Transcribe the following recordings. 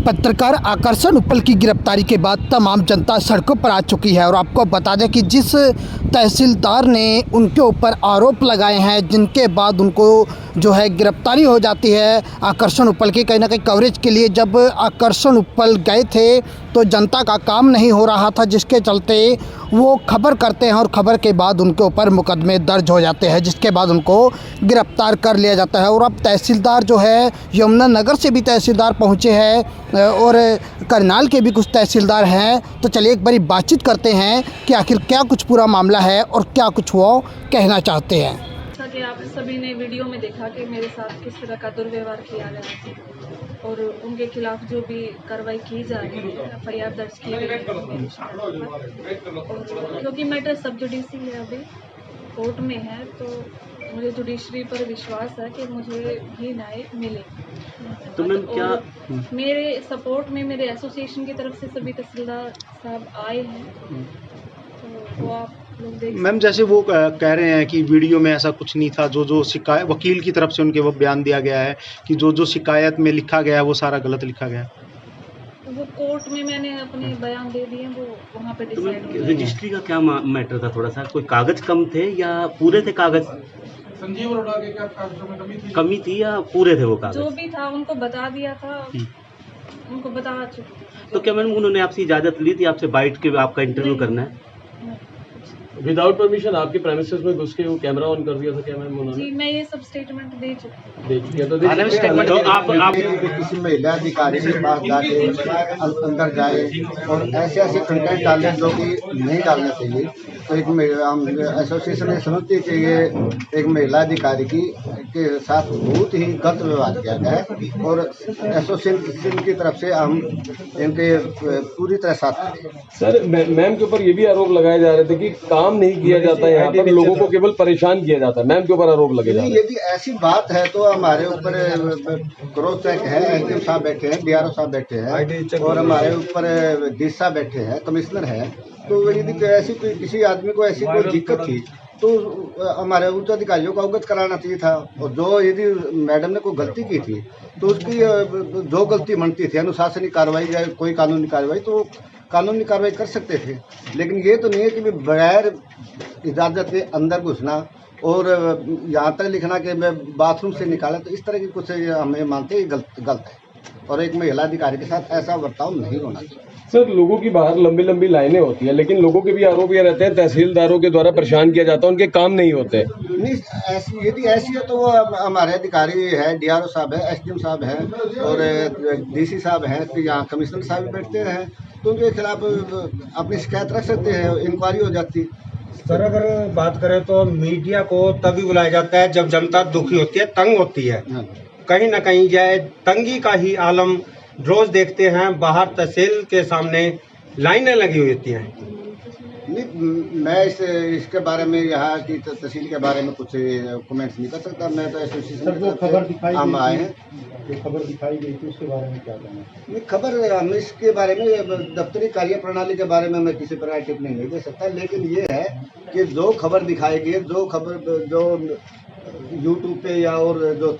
पत्रकार आकर्षण उपल की गिरफ्तारी के बाद तमाम जनता सड़कों पर आ चुकी है और आपको बता दें कि जिस तहसीलदार ने उनके ऊपर आरोप लगाए हैं, जिनके बाद उनको जो है गिरफ्तारी हो जाती है आकर्षण उपल की, कहीं ना कहीं कवरेज के लिए जब आकर्षण उपल गए थे तो जनता का काम नहीं हो रहा था, जिसके चलते वो खबर करते हैं और खबर के बाद उनके ऊपर मुकदमे दर्ज हो जाते हैं, जिसके बाद उनको गिरफ्तार कर लिया जाता है। और अब तहसीलदार जो है यमुनानगर से भी तहसीलदार पहुंचे हैं और करनाल के भी कुछ तहसीलदार हैं। तो चलिए एक बारी बातचीत करते हैं कि आखिर क्या कुछ पूरा मामला है और क्या कुछ वो कहना चाहते हैं। जैसा कि आप सभी ने वीडियो में देखा कि मेरे साथ किस तरह का दुर्व्यवहार किया गया और उनके खिलाफ जो भी कार्रवाई की जा रही है, FIR दर्ज की गई है। क्योंकि मैटर सब जुडिशरी है, अभी कोर्ट में है, तो मुझे जुडिशरी पर विश्वास है कि मुझे भी न्याय मिले। तो मैम क्या मेरे सपोर्ट में मेरे एसोसिएशन की तरफ से सभी तहसीलदार साहब आए हैं, तो वो आप लोग देख। मैम जैसे वो कह रहे हैं कि वीडियो में ऐसा कुछ नहीं था, जो शिकायत वकील की तरफ से उनके वो बयान दिया गया है कि जो शिकायत में लिखा गया है वो सारा गलत लिखा गया है। वो कोर्ट में मैंने अपने बयान दे दिए, वो वहाँ पे तो डिसाइड मैम रजिस्ट्री का क्या मैटर था? थोड़ा सा कोई कागज कम थे या पूरे थे कागज? संजीव अरोड़ा के क्या कागजों में कमी थी? कमी थी या पूरे थे वो कागज? जो भी था उनको बता दिया था, उनको बता चुकी थी। तो क्या मैम उन्होंने आपसे इजाजत ली थी आपसे बैठ के आपका इंटरव्यू करना है? विदाउट परमिशन आपके प्रेमिसेस में घुस के वो कैमरा ऑन कर दिया था क्या मैम उन्होंने? जी, मैं ये सब स्टेटमेंट दे चुकी दे चुकी है। तो आप किसी महिला अधिकारी के पास जाके अंदर जाए और ऐसे कंटेंट डालें जो कि नहीं डालना चाहिए। तो एक हम एसोसिएशन ये समझती है कि ये एक महिला अधिकारी के साथ बहुत ही गलत व्यवहार किया गया है और एसोसिएशन की तरफ से हम इनके पूरी तरह साथ। सर मैम के ऊपर ये भी आरोप लगाए जा रहे थे कि काम नहीं किया जाता है, यहाँ पर लोगों को केवल परेशान किया जाता है। मैम के ऊपर आरोप लगे जा रहे हैं। यदि ऐसी बात है तो हमारे ऊपर क्रॉस चेक है, एसडीएम साहब बैठे हैं, डीआरओ साहब बैठे हैं और हमारे ऊपर डीसी साहब बैठे हैं, कमिश्नर है। तो यदि ऐसी कोई किसी आदमी को ऐसी कोई दिक्कत थी तो हमारे उच्च अधिकारियों को अवगत कराना चाहिए था। और जो यदि मैडम ने कोई गलती की थी तो उसकी जो गलती बनती थी, अनुशासनिक कार्रवाई या कोई कानूनी कार्रवाई, तो कानूनी कार्रवाई कर सकते थे। लेकिन ये तो नहीं है कि बगैर इजाज़त के अंदर घुसना और यहाँ तक लिखना कि मैं बाथरूम से निकाला, तो इस तरह की कुछ हमें मानते हैं गलत है और एक महिला अधिकारी के साथ ऐसा बर्ताव नहीं होना चाहिए। सर लोगों की बाहर लंबी लंबी लाइनें होती है, लेकिन लोगों के भी आरोप ये रहते हैं तहसीलदारों के द्वारा परेशान किया जाता है, उनके काम नहीं होते। नहीं, यदि ऐसी है तो वो हमारे अधिकारी है, डीआरओ साहब है, एसडीएम साहब हैं और डीसी साहब हैं, तो यहाँ कमिश्नर साहब भी बैठते हैं, तो उनके खिलाफ अपनी शिकायत रख सकते हैं, इंक्वायरी हो जाती। सर अगर बात करें तो मीडिया को तभी बुलाया जाता है जब जनता दुखी होती है, तंग होती है। कहीं ना कहीं जाए तंगी का ही आलम रोज देखते हैं। बाहर तहसील के सामने लाइनें लगी हुई होती हैं। नहीं, मैं इसके बारे में यहाँ की तहसील के बारे में कुछ कमेंट्स नहीं कर सकता। मैं तो एसोसिएशन हम आए हैं, जो खबर दिखाई गई थी उसके बारे में क्या कहना? नहीं, खबर हम इसके बारे में दफ्तरी कार्य प्रणाली के बारे में मैं किसी प्रकार टिप्पणी नहीं दे सकता। लेकिन ये है कि जो खबर दिखाई गई, जो खबर जो यूट्यूब पे या और जो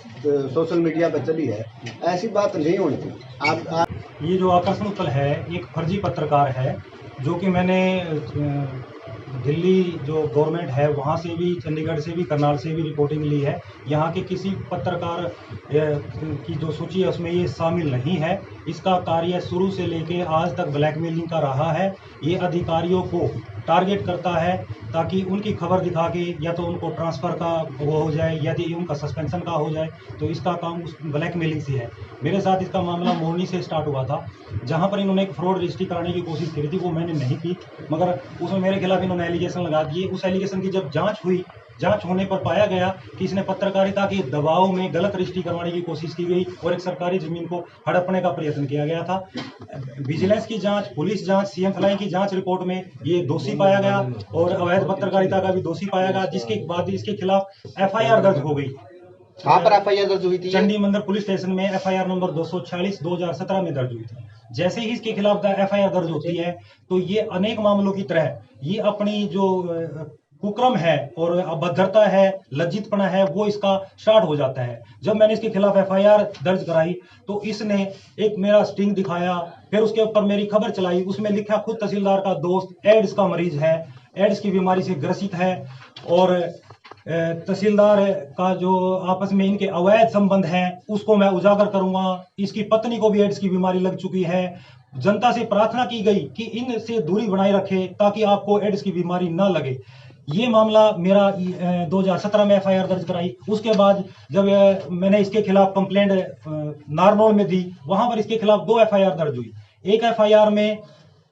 सोशल मीडिया पे चली है, ऐसी बात नहीं होनी चाहिए। ये जो आकर्षण उपल है एक फर्जी पत्रकार है, जो कि मैंने दिल्ली जो गवर्नमेंट है वहाँ से भी, चंडीगढ़ से भी, करनाल से भी रिपोर्टिंग ली है। यहाँ के किसी पत्रकार की जो सूची है उसमें ये शामिल नहीं है। इसका कार्य शुरू से लेके आज तक ब्लैकमेलिंग का रहा है। ये अधिकारियों को टारगेट करता है ताकि उनकी खबर दिखा के या तो उनको ट्रांसफ़र का वो हो जाए या तो उनका सस्पेंशन का हो जाए। तो इसका काम उस ब्लैकमेलिंग से है। मेरे साथ इसका मामला मोरनी से स्टार्ट हुआ था, जहाँ पर इन्होंने एक फ्रॉड रजिस्ट्री कराने की कोशिश की थी, वो मैंने नहीं की, मगर उसमें मेरे खिलाफ इन्होंने एलिगेशन लगा दिए। उस एलिगेशन की जब जांच हुई, जांच होने पर पाया गया कि इसने पत्रकारिता के दबाव में गलत रजिस्ट्री करवाने की कोशिश की गई और एक सरकारी जमीन को हड़पने का प्रयत्न किया गया था। विजिलेंस की जांच, पुलिस जांच, सीएम फ्लाई की जांच रिपोर्ट में ये दोषी पाया गया और अवैध पत्रकारिता का भी दोषी पाया गया, जिसके बाद इसके खिलाफ FIR दर्ज हो गई। कहाँ पर FIR दर्ज हुई थी? चंडी मंदिर पुलिस स्टेशन में FIR नंबर 246 2017 में दर्ज हुई थी। जैसे ही इसके खिलाफ FIR दर्ज होती है तो ये अनेक मामलों की तरह ये अपनी जो कुक्रम है और अभद्रता है, लज्जितपना है, वो इसका स्टार्ट हो जाता है। जब मैंने इसके खिलाफ एफआईआर दर्ज कराई तो इसने एक मेरा स्टिंग दिखाया, फिर उसके ऊपर मेरी खबर चलाई, उसमें लिखा खुद तहसीलदार का दोस्त एड्स का मरीज है, एड्स की बीमारी से ग्रसित है और तहसीलदार का जो आपस में इनके अवैध संबंध हैं उसको मैं उजागर करूंगा। इसकी पत्नी को भी एड्स की बीमारी लग चुकी है। जनता से प्रार्थना की गई कि इनसे दूरी बनाए रखे ताकि आपको एड्स की बीमारी ना लगे। ये मामला मेरा 2017 में एफआईआर दर्ज कराई। उसके बाद जब मैंने इसके खिलाफ कंप्लेंट नारनौल में दी, वहां पर इसके खिलाफ 2 एफआईआर दर्ज हुई। एक एफआईआर में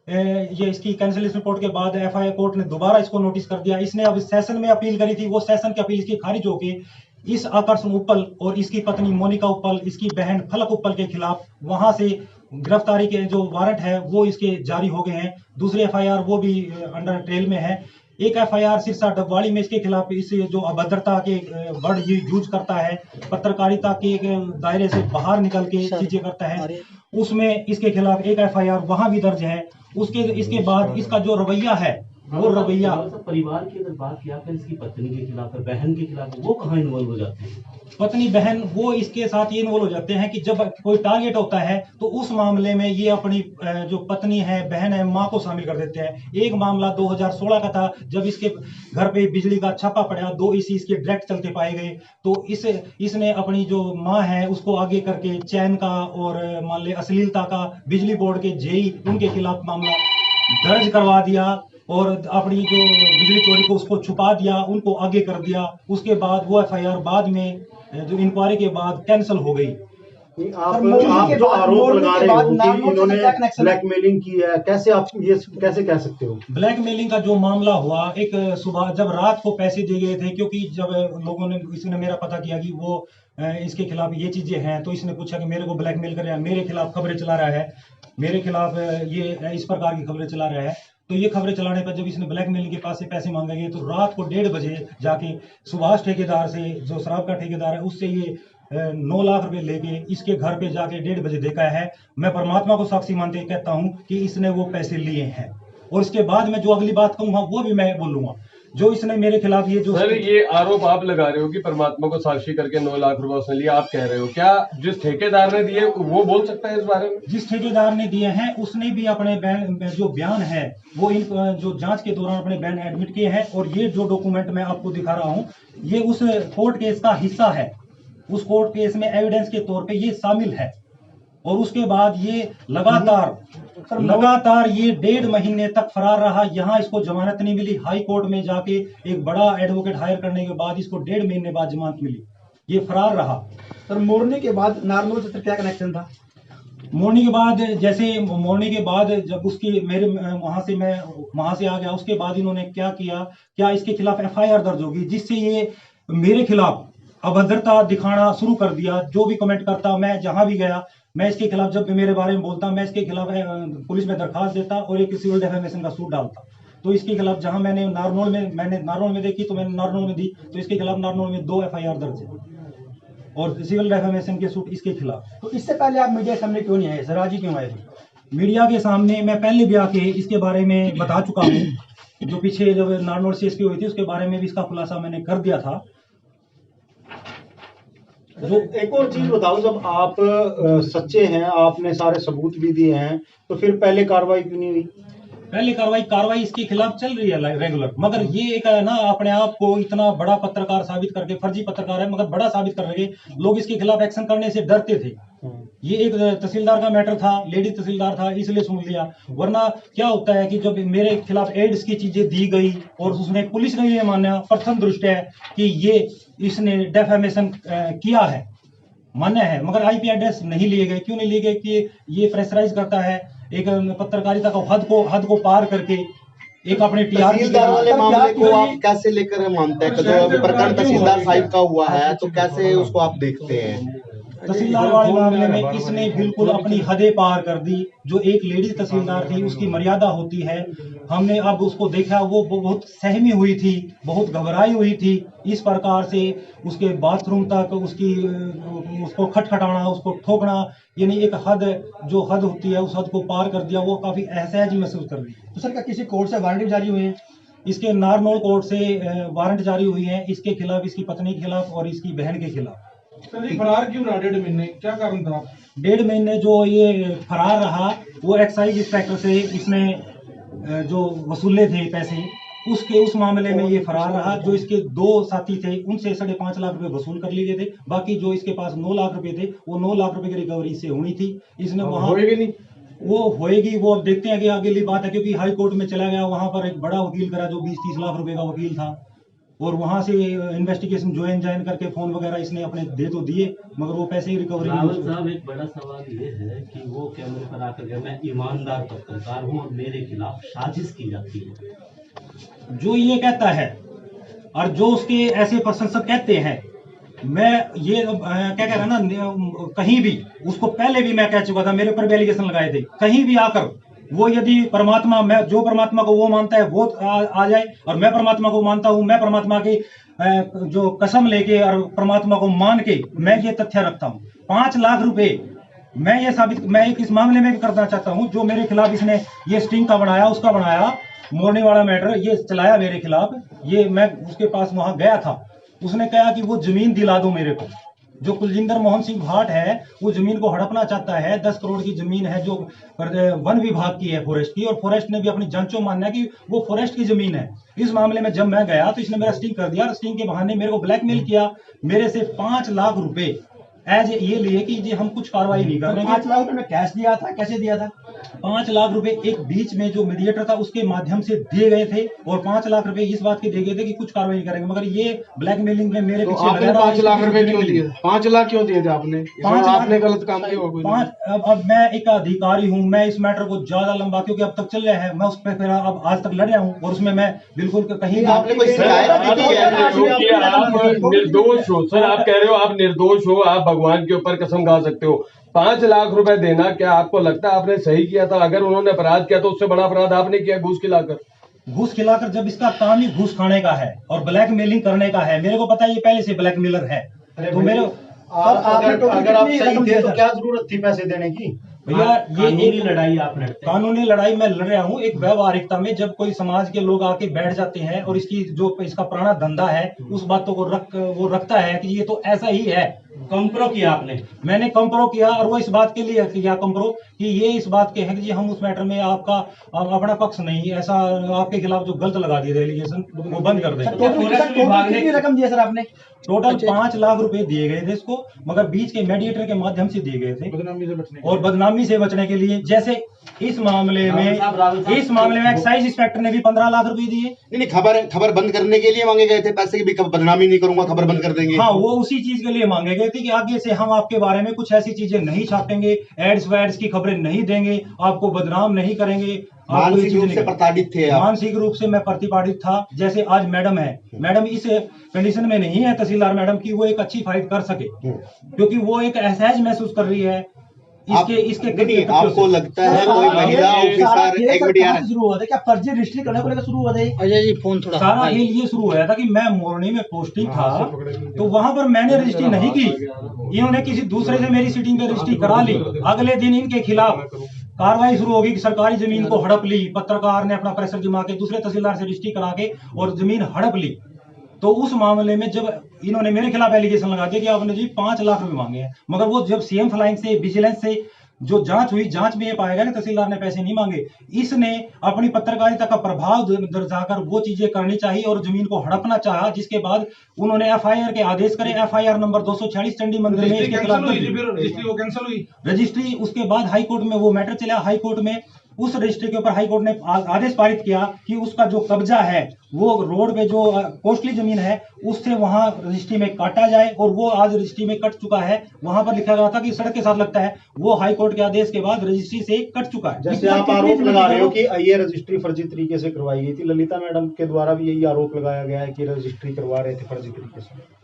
ये इसकी कैंसिलेशन रिपोर्ट के बाद एफआईआर कोर्ट ने दोबारा इसको नोटिस कर दिया। इसने अब सेशन में अपील करी थी, वो सेशन की अपील इसकी खारिज होके इस आकर्षण उप्पल और इसकी पत्नी मोनिका उप्पल, इसकी बहन फलक उप्पल के खिलाफ वहां से गिरफ्तारी के जो वारंट है वो इसके जारी हो गए हैं। दूसरी एफआईआर वो भी अंडर ट्रेल में है। एक एफआईआर सिरसा डबवाड़ी में इसके खिलाफ इस जो अभद्रता के वर्ड यूज करता है, पत्रकारिता के दायरे से बाहर निकल के चीजें करता है, उसमें इसके खिलाफ एक एफआईआर वहां भी दर्ज है। इसके बाद इसका जो रवैया है वो रवैया परिवार की अगर बात किया फिर इसकी पत्नी के खिलाफ है, बहन के खिलाफ, वो कहाँ इन्वॉल्व हो जाते हैं? पत्नी बहन वो इसके साथ ये इन्वॉल्व हो जाते हैं कि जब कोई टारगेट होता है तो उस मामले में ये अपनी जो पत्नी है, बहन है, माँ को शामिल कर देते हैं। एक मामला 2016 का था जब इसके घर पे बिजली का छापा पड़ा, 2 इसी इसके डायरेक्ट चलते पाए गए, तो इसने अपनी जो माँ है उसको आगे करके चैन का और मान ले अश्लीलता का बिजली बोर्ड के जेई उनके खिलाफ मामला दर्ज करवा दिया और अपनी जो बिजली चोरी को उसको छुपा दिया, उनको आगे कर दिया। उसके बाद वो एफआईआर बाद में जो इंक्वायरी के बाद कैंसिल हो गई। आप जो आरोप लगा रहे हो कि इन्होंने ब्लैकमेलिंग की है, कैसे आप ये कैसे कह सकते हो? ब्लैकमेलिंग का जो मामला हुआ, एक सुबह जब रात को पैसे दिए गए थे, क्योंकि जब लोगों ने इसने मेरा पता किया कि वो इसके खिलाफ ये चीजें हैं, तो इसने पूछा कि मेरे को ब्लैकमेल कर रहा है, मेरे खिलाफ खबरें चला रहा है, मेरे खिलाफ ये इस प्रकार की खबरें चला रहा है। तो ये खबरें चलाने पर जब इसने ब्लैकमेलिंग के पास से पैसे मांगे गए तो रात को 1:30 बजे जाके सुभाष ठेकेदार से, जो शराब का ठेकेदार है, उससे ये 9 लाख रुपए लेके इसके घर पे जाके 1:30 बजे देखा है। मैं परमात्मा को साक्षी मानते कहता हूं कि इसने वो पैसे लिए हैं। और इसके बाद में जो अगली बात कहूंगा वो भी मैं बोलूंगा। जो इसने मेरे खिलाफ ये जो सर ये आरोप आप लगा रहे हो कि परमात्मा को साक्षी करके 9 लाख रुपए उसने लिया, आप कह रहे हो, क्या जिस ठेकेदार ने दिए वो बोल सकता है इस बारे में? जिस ठेकेदार ने दिए हैं उसने भी अपने जो बयान है वो इन जो जांच के दौरान अपने बयान एडमिट किए हैं। और ये जो डॉक्यूमेंट मैं आपको दिखा रहा हूँ ये उस कोर्ट केस का हिस्सा है। उस कोर्ट केस में एविडेंस के तौर पे ये शामिल है। और उसके बाद ये लगातार ये 1.5 महीने तक फरार रहा। यहाँ इसको जमानत नहीं मिली। हाई कोर्ट में जाके एक बड़ा एडवोकेट हायर करने के बाद इसको 1.5 महीने बाद जमानत मिली। ये फरार रहा। सर मोरनी के बाद नारनौल से क्या कनेक्शन था? मोरनी के बाद जब उसकी मेरे वहां से आ गया, उसके बाद इन्होंने क्या किया, क्या इसके खिलाफ एफआईआर दर्ज होगी, जिससे ये मेरे खिलाफ अभद्रता दिखाना शुरू कर दिया। जो भी कमेंट करता, मैं जहां भी गया, मैं इसके खिलाफ जब मेरे बारे में बोलता, मैं इसके खिलाफ पुलिस में दरखास्त देता और एक सिविल डिफेमेशन का सूट डालता। तो इसके खिलाफ जहां मैंने नारनौल में देखी तो मैंने नारनौल में दी, तो इसके खिलाफ नारनौल में 2 एफआईआर दर्ज है और सिविल डिफेमेशन के सूट इसके खिलाफ। तो इससे पहले आप मीडिया के सामने क्यों नहीं आए सर? आज ही क्यों आए? मीडिया के सामने मैं पहले भी आके इसके बारे में बता चुका हूँ। जो पीछे जब नारनौल सीएसपी हुई थी उसके बारे में भी इसका खुलासा मैंने कर दिया था। जो एक और चीज बताओ, जब आप सच्चे हैं, आपने सारे सबूत भी दिए हैं, तो फिर पहले कार्रवाई क्यों नहीं हुई? पहले कार्रवाई इसके खिलाफ चल रही है रेगुलर। मगर ये एक है ना, अपने आप को इतना बड़ा पत्रकार साबित करके, फर्जी पत्रकार है मगर बड़ा साबित कर रहे, लोग इसके खिलाफ एक्शन करने से डरते थे। ये एक तहसीलदार का मैटर था, लेडी तहसीलदार था, इसलिए सुन लिया। वरना क्या होता है कि जब मेरे खिलाफ एड्स की चीजें दी गई और उसने पुलिस ने ये माना प्रथम दृष्टया कि ये इसने डेफेमेशन किया है, मान्य है, मगर आईपी एड्रेस नहीं लिए गए। क्यों नहीं लिए गए? कि ये प्रेशराइज करता है एक पत्रकारिता को हद को पार करके एक अपने तहसीलदार वाले मामले को आप कैसे लेकर मानते हैं? जो प्रकरण तहसीलदार साहिब का हुआ है तो कैसे उसको आप देखते हैं? तहसीलदार वाले मामले में इसने बिल्कुल अपनी हदें पार कर दी। जो एक लेडी तहसीलदार थी उसकी मर्यादा होती है, हमने अब उसको देखा, वो बहुत सहमी हुई थी, बहुत घबराई हुई थी। इस प्रकार से उसके बाथरूम तक उसको खटखटाना, उसको ठोकना, यानी एक जो हद होती है उस हद को पार कर दिया। वो काफी असहज महसूस कर रही है। तो सर क्या किसी कोर्ट से वारंट जारी हुए हैं? इसके नारनौल कोर्ट से वारंट जारी हुई है इसके खिलाफ, इसकी पत्नी के खिलाफ और इसकी बहन के खिलाफ। सर ये फरार क्यों रहा 1.5 महीने, क्या कारण था? 1.5 महीने जो ये फरार रहा, वो एक्साइज इंस्पेक्टर से इसने जो वसूले थे पैसे, उस मामले में ये फरार रहा। जो इसके 2 साथी थे उनसे 5.5 लाख रुपए वसूल कर लिए थे। बाकी जो इसके पास 9 लाख रुपए थे, वो 9 लाख रुपए की रिकवरी से हुई थी। इसने वहां वो होएगी, वो अब देखते हैं कि अगली बात है, क्योंकि हाई कोर्ट में चला गया, वहां पर एक बड़ा वकील करा जो 20-30 लाख रुपए का वकील था, और वहां से इन्वेस्टिगेशन ज्वाइन करके फोन वगैरह इसने अपने दे तो दिए, मगर वो पैसे ही रिकवरी। रावत साहब, एक बड़ा सवाल ये है कि वो कैमरे पर आकर के मैं ईमानदार पत्रकार हूँ और मेरे खिलाफ साजिश की जाती है, जो ये कहता है और जो उसके ऐसे प्रशंसक कहते हैं, मैं ये क्या कह रहा ना, कहीं भी उसको पहले भी मैं कह चुका था, मेरे ऊपर भी एलिगेशन लगाए थे, कहीं भी आकर वो यदि परमात्मा, मैं जो परमात्मा को वो मानता है वो आ जाए, और मैं परमात्मा को मानता हूँ, मैं परमात्मा की जो कसम लेके और परमात्मा को मान के मैं ये तथ्य रखता हूँ। 5 लाख रुपए मैं ये साबित, मैं एक इस मामले में भी करना चाहता हूँ, जो मेरे खिलाफ इसने ये स्टिंग का बनाया, उसका बनाया, मोरनी वाला मैटर ये चलाया मेरे खिलाफ, ये मैं उसके पास वहां गया था, उसने कहा कि वो जमीन दिला दो मेरे को। जो कुलजिंदर मोहन सिंह भाट है वो जमीन को हड़पना चाहता है। 10 करोड़ की जमीन है जो वन विभाग की है, फॉरेस्ट की, और फॉरेस्ट ने भी अपनी जांचों मानना है कि वो फॉरेस्ट की जमीन है। इस मामले में जब मैं गया तो इसने मेरा स्टिंग कर दिया, स्टिंग के बहाने मेरे को ब्लैकमेल किया, मेरे से 5 लाख रुपए एज ये लिए कि जी हम कुछ कार्रवाई नहीं कर रहे। 5 लाख रुपए में कैश दिया था, कैसे दिया था? 5 लाख रुपए एक बीच में जो मीडिएटर था उसके माध्यम से दिए गए थे, और 5 लाख रुपए इस बात के दिए गए थे कि कुछ कार्रवाई नहीं करेंगे, मगर ये ब्लैकमेलिंग में मेरे पीछे आपने 5 लाख रुपए क्यों दिए? 5 लाख क्यों दिए थे आपने? 5 आपने गलत काम किया होगा। अब मैं एक अधिकारी हूँ, मैं इस मैटर को ज्यादा लंबा, क्योंकि अब तक चल रहा है, मैं उस पर फिर अब आज तक लड़ रहा हूँ, और उसमें मैं बिल्कुल कहीं आपने कोई शिकायत नहीं की है? आप निर्दोष हो सर, आप कह रहे हो आप निर्दोष हो, आप भगवान के ऊपर कसम खा सकते हो। 5 लाख रुपए देना क्या आपको लगता है आपने सही किया था? अगर उन्होंने अपराध किया तो उससे बड़ा अपराध आपने किया, घूस खिलाकर। जब इसका काम ही घूस खाने का है और ब्लैकमेलिंग करने का है, मेरे को पता है ये पहले से ब्लैकमेलर है, तो मेरे अगर आप सही थे तो क्या जरूरत थी पैसे देने की? भैया ये एक लड़ाई आप लड़ते हैं। कानूनी लड़ाई मैं लड़ रहा हूँ एक व्यवहारिकता में, जब कोई समाज के लोग आके बैठ जाते हैं और इसकी जो इसका पुराना धंधा है उस बातों को वो रखता है कि ये तो ऐसा ही है। कंप्रो किया आपने? मैंने कंप्रो किया, और वो इस बात के लिए किया कंप्रो कि ये इस बात के है कि जी हम उस मैटर में आपका अपना पक्ष नहीं, ऐसा आपके खिलाफ जो गलत लगा दिए थे एलिगेशन वो बंद कर दें। कितनी रकम दिया सर आपने? टोटल 5 लाख रुपए दिए गए थे इसको, मगर बीच के मीडिएटर के माध्यम से दिए गए थे, और बदनामी से बचने के लिए। जैसे इस मामले में एक्साइज इंस्पेक्टर ने भी 15 लाख रुपए दिए। नहीं, खबर बंद करने के लिए मांगे गए थे पैसे, भी बदनामी नहीं करूंगा, खबर बंद कर देंगे। हाँ, वो उसी चीज के लिए मांगे गए थे कि आगे से हम आपके बारे में कुछ ऐसी चीजें नहीं छापेंगे, एड्स वैड्स की खबरें नहीं देंगे, आपको बदनाम नहीं करेंगे। मानसिक रूप से प्रताड़ित थे आप? मानसिक रूप से मैं प्रतिपादित था। जैसे आज मैडम है, मैडम इस कंडीशन में नहीं है तहसीलदार मैडम की वो एक अच्छी फाइट कर सके, क्योंकि वो एक असहज महसूस कर रही है। इसके आपको लगता है कोई महिला ऑफिसर शुरू हुआ था क्या? फर्जी रजिस्ट्री करने को लेकर शुरू हुआ था? अजय जी फोन थोड़ा सारा खेल ये शुरू हुआ था कि मैं मोरनी में पोस्टिंग था, तो वहां पर मैंने रजिस्ट्री नहीं की, इन्होंने किसी दूसरे से मेरी सीटिंग की रजिस्ट्री करा ली। अगले दिन इनके खिलाफ कार्रवाई शुरू होगी कि सरकारी जमीन को हड़प ली, पत्रकार ने अपना प्रेशर जमा के दूसरे तहसीलदार से रजिस्ट्री करा के और जमीन हड़प ली। तो उस मामले में जब इन्होंने मेरे खिलाफ एलिगेशन लगा दिया कि आपने जी 5 लाख रुपए मांगे हैं, मगर वो जब सीएम फ्लाइंग से विजिलेंस से जो जांच हुई, जांच में ये पाया गया कि तहसीलदार ने पैसे नहीं मांगे। इसने अपनी पत्रकारिता का प्रभाव दर्शाकर वो चीजें करनी चाहिए और जमीन को हड़पना चाहा, जिसके बाद उन्होंने एफआईआर के आदेश करे। एफआईआर नंबर 246 चंडी मंदिर में इसके खिलाफ रजिस्ट्री, उसके बाद हाई कोर्ट में वो मैटर चला। हाई कोर्ट में उस रजिस्ट्री के ऊपर हाई कोर्ट ने आदेश पारित किया कि उसका जो कब्जा है वो रोड पे जो कोस्टली जमीन है उससे वहां रजिस्ट्री में काटा जाए, और वो आज रजिस्ट्री में कट चुका है। वहां पर लिखा गया था कि सड़क के साथ लगता है, वो हाई कोर्ट के आदेश के बाद रजिस्ट्री से कट चुका है। जैसे आप आरोप लगा रहे हो कि ये रजिस्ट्री फर्जी तरीके से करवाई गई थी, ललिता मैडम के द्वारा भी यही आरोप लगाया गया है कि रजिस्ट्री करवा रहे थे फर्जी तरीके से।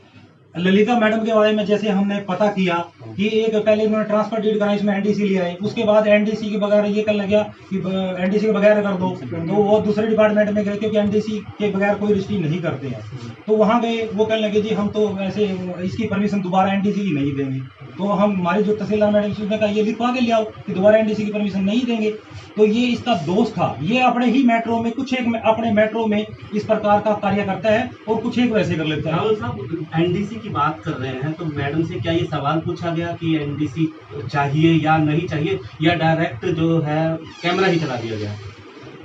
ललिता मैडम के बारे में जैसे हमने पता किया कि एक पहले उन्होंने ट्रांसफर डीड करा, इसमें एनडीसी लिया है, उसके बाद एनडीसी के बगैर ये कहने लगा कि एनडीसी के बगैर कर दो, तो वो दूसरे डिपार्टमेंट में गए क्योंकि एनडीसी के बगैर कोई रजिस्ट्री नहीं करते हैं। तो वहां गए, वो कहने लगे जी हम तो ऐसे इसकी परमिशन दोबारा एनडीसी की नहीं देंगे। तो हम हमारे जो तहसीलदार मैडम से उसने कहा ये लिखवा के ले आओ कि दोबारा एनडीसी की परमिशन नहीं देंगे। तो ये इसका दोष था। ये अपने ही मेट्रो में अपने मेट्रो में इस प्रकार का कार्य करता है और कुछ एक वैसे कर लेता है। राहुल साहब, एनडीसी की बात कर रहे हैं तो मैडम से क्या ये सवाल पूछा गया कि एनडीसी चाहिए या नहीं चाहिए, या डायरेक्ट जो है कैमरा ही चला दिया गया?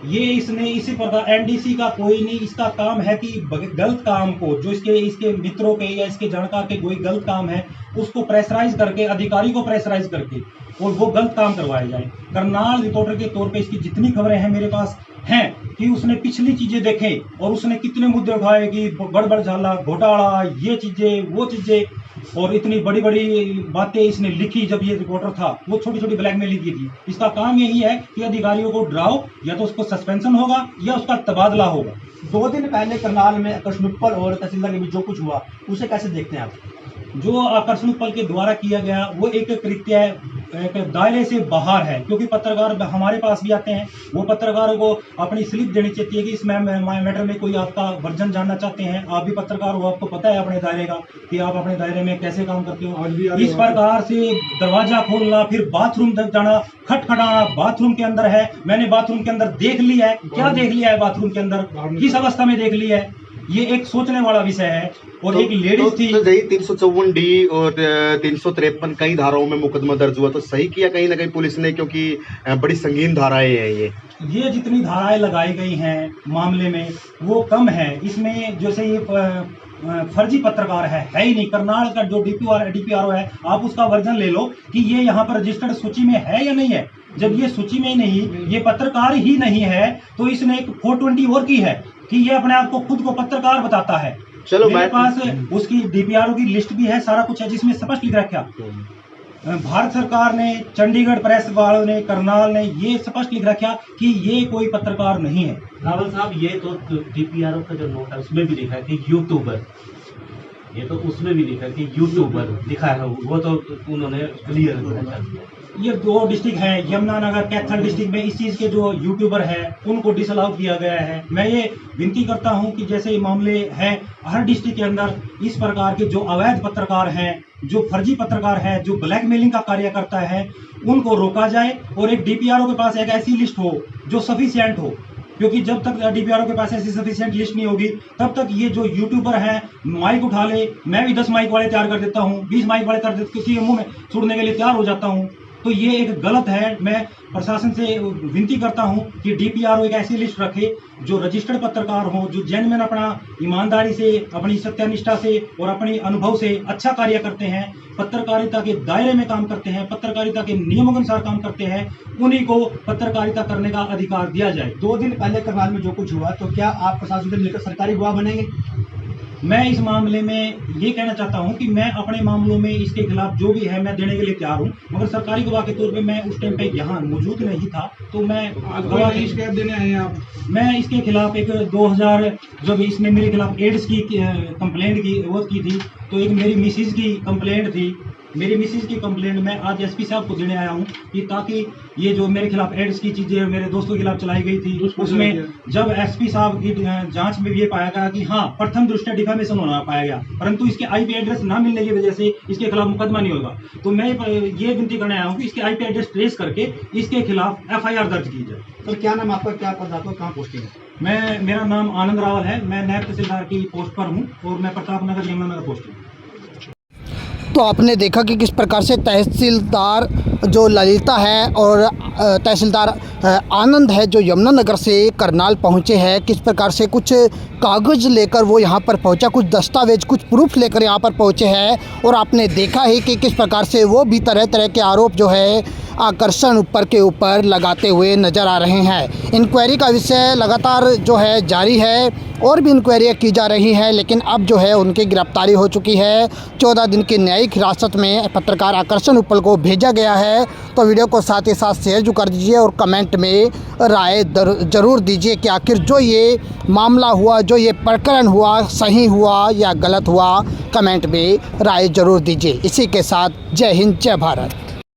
ये इसने इसी प्रकार एनडीसी का कोई नहीं, इसका काम है कि गलत काम को जो इसके मित्रों के या इसके जानकार के कोई गलत काम है उसको प्रेशराइज करके, अधिकारी को प्रेशराइज करके और वो गलत काम करवाए जाए। करनाल रिपोर्टर के तौर पे इसकी जितनी खबरें हैं मेरे पास हैं कि उसने पिछली चीजें देखें और उसने कितने मुद्दे उठाए कि गड़बड़ झाला, घोटाला, ये चीजें वो चीजें, और इतनी बड़ी बड़ी बातें इसने लिखी। जब ये रिपोर्टर था वो छोटी छोटी ब्लैकमेलिंग की थी। इसका काम यही है कि अधिकारियों को डराओ, या तो उसको सस्पेंशन होगा या उसका तबादला होगा। 2 दिन पहले करनाल में आकर्षण उत्पल और तहसीलदार के बीच जो कुछ हुआ उसे कैसे देखते हैं आप? जो आकर्षण उत्पल के द्वारा किया गया वो एक कृत्य एक दायरे से बाहर है, क्योंकि पत्रकार हमारे पास भी आते हैं। वो पत्रकारों को अपनी स्लिप देनी चाहिए है कि इस मैटर में कोई आपका वर्जन जानना चाहते हैं। आप भी पत्रकार हो, आपको पता है अपने दायरे का कि आप अपने दायरे में कैसे काम करते हो। इस प्रकार से दरवाजा खोलना, फिर बाथरूम तक जाना, खटखटाना, बाथरूम के अंदर है, मैंने बाथरूम के अंदर देख लिया है। क्या देख लिया है बाथरूम के अंदर, किस अवस्था में देख लिया है, ये एक सोचने वाला विषय है। और एक लेडीज थी। 354D और 353 कई धाराओं में मुकदमा दर्ज हुआ, तो सही किया कहीं ना कहीं पुलिस ने, क्योंकि बड़ी संगीन धाराएं हैं ये जितनी धाराएं लगाई गई हैं मामले में वो कम है। इसमें जैसे ये फर्जी पत्रकार है ही नहीं। करनाल का जो डीपीआरओ है, आप उसका वर्जन ले लो कि ये यहाँ पर रजिस्टर्ड सूची में है या नहीं है। जब ये सूची में ही नहीं, ये पत्रकार ही नहीं है, तो इसने एक 420 और की है कि ये अपने आप को खुद को पत्रकार बताता है। चलो मेरे पास उसकी डीपीआरओ की लिस्ट भी है, सारा कुछ है, जिसमें स्पष्ट लिख रखा भारत सरकार ने, चंडीगढ़ प्रेस वालों ने, करनाल ने ये स्पष्ट लिख रखा कि ये कोई पत्रकार नहीं है। रावल साहब, ये तो डीपीआरओ का जो नोट है उसमें भी लिखा है कि यूट्यूबर, ये तो उसमें भी लिखा है कि यूट्यूबर लिखा है, वो तो उन्होंने क्लियर कर दिया। ये 2 डिस्ट्रिक्ट हैं, यमुनानगर, कैथल डिस्ट्रिक्ट में इस चीज़ के जो यूट्यूबर है उनको डिसअलाउ किया गया है। मैं ये विनती करता हूं कि जैसे मामले हैं हर डिस्ट्रिक्ट के अंदर, इस प्रकार के जो अवैध पत्रकार हैं, जो फर्जी पत्रकार है, जो ब्लैकमेलिंग का कार्य करता है, उनको रोका जाए और एक डीपीआरओ के पास एक ऐसी लिस्ट हो जो सफिशिएंट हो। क्योंकि जब तक डीपीआरओ के पास ऐसी सफिशिएंट लिस्ट नहीं होगी तब तक ये जो यूट्यूबर हैं माइक उठा ले, मैं भी 10 माइक वाले तैयार कर देता हूँ, 20 माइक वाले कर देता, किसी के मुंह में छोड़ने के लिए तैयार हो जाता हूँ। तो ये एक गलत है। मैं प्रशासन से विनती करता हूं कि डीपीआरओ एक ऐसी लिस्ट रखे जो रजिस्टर्ड पत्रकार हो, जो जेन्युइन अपना ईमानदारी से, अपनी सत्यनिष्ठा से और अपनी अनुभव से अच्छा कार्य करते हैं, पत्रकारिता के दायरे में काम करते हैं, पत्रकारिता के नियमों के अनुसार काम करते हैं, उन्हीं को पत्रकारिता करने का अधिकार दिया जाए। 2 दिन पहले करनाल में जो कुछ हुआ, तो क्या आप प्रशासन से मिलकर सरकारी गवाह बनेंगे? मैं इस मामले में ये कहना चाहता हूं कि मैं अपने मामलों में इसके खिलाफ जो भी है मैं देने के लिए तैयार हूं, मगर सरकारी गवाह के तौर पे मैं उस टाइम पे यहाँ मौजूद नहीं था, तो मैं गवाह शिकायत देने आए हैं आप? मैं इसके खिलाफ एक 2000 जब इसने मेरे खिलाफ एड्स की कंप्लेंट की थी, तो एक मेरी मिसिज की कंप्लेंट थी। मेरी मिसिज की कंप्लेंट मैं आज एसपी साहब को देने आया हूं कि ताकि ये जो मेरे खिलाफ एड्स की चीजें मेरे दोस्तों के खिलाफ चलाई गई थी, उसमें जब एसपी साहब की जांच में ये पाया गया कि हाँ प्रथम दृष्टया डिफेमेशन होना पाया गया, परंतु इसके आईपी एड्रेस ना मिलने की वजह से इसके खिलाफ मुकदमा नहीं होगा। तो मैं ये विनती करने आया हूँ कि इसके आईपी एड्रेस ट्रेस करके इसके खिलाफ एफआईआर दर्ज की जाए। तो क्या नाम आपका, क्या पद आपका, कहाँ पोस्टिंग है? मेरा नाम आनंद रावल है, मैं नायब तहसीलदार की पोस्ट पर हूँ और मैं प्रताप नगर यमुनानगर पोस्ट हूँ। तो आपने देखा कि किस प्रकार से तहसीलदार जो ललिता है और तहसीलदार आनंद है जो यमुनानगर से करनाल पहुंचे हैं, किस प्रकार से कुछ कागज़ लेकर वो यहाँ पर पहुंचा, कुछ दस्तावेज, कुछ प्रूफ लेकर यहाँ पर पहुंचे हैं। और आपने देखा ही कि किस प्रकार से वो भी तरह तरह के आरोप जो है आकर्षण उत्पल के ऊपर लगाते हुए नज़र आ रहे हैं। इंक्वायरी का विषय लगातार जो है जारी है और भी इंक्वायरियाँ की जा रही हैं, लेकिन अब जो है उनकी गिरफ्तारी हो चुकी है। 14 दिन की न्यायिक हिरासत में पत्रकार आकर्षण उत्पल को भेजा गया है। तो वीडियो को साथ ही साथ शेयर जो कर दीजिए और कमेंट में राय ज़रूर दीजिए कि आखिर जो ये मामला हुआ, जो ये प्रकरण हुआ, सही हुआ या गलत हुआ। कमेंट में राय ज़रूर दीजिए। इसी के साथ जय हिंद, जय भारत।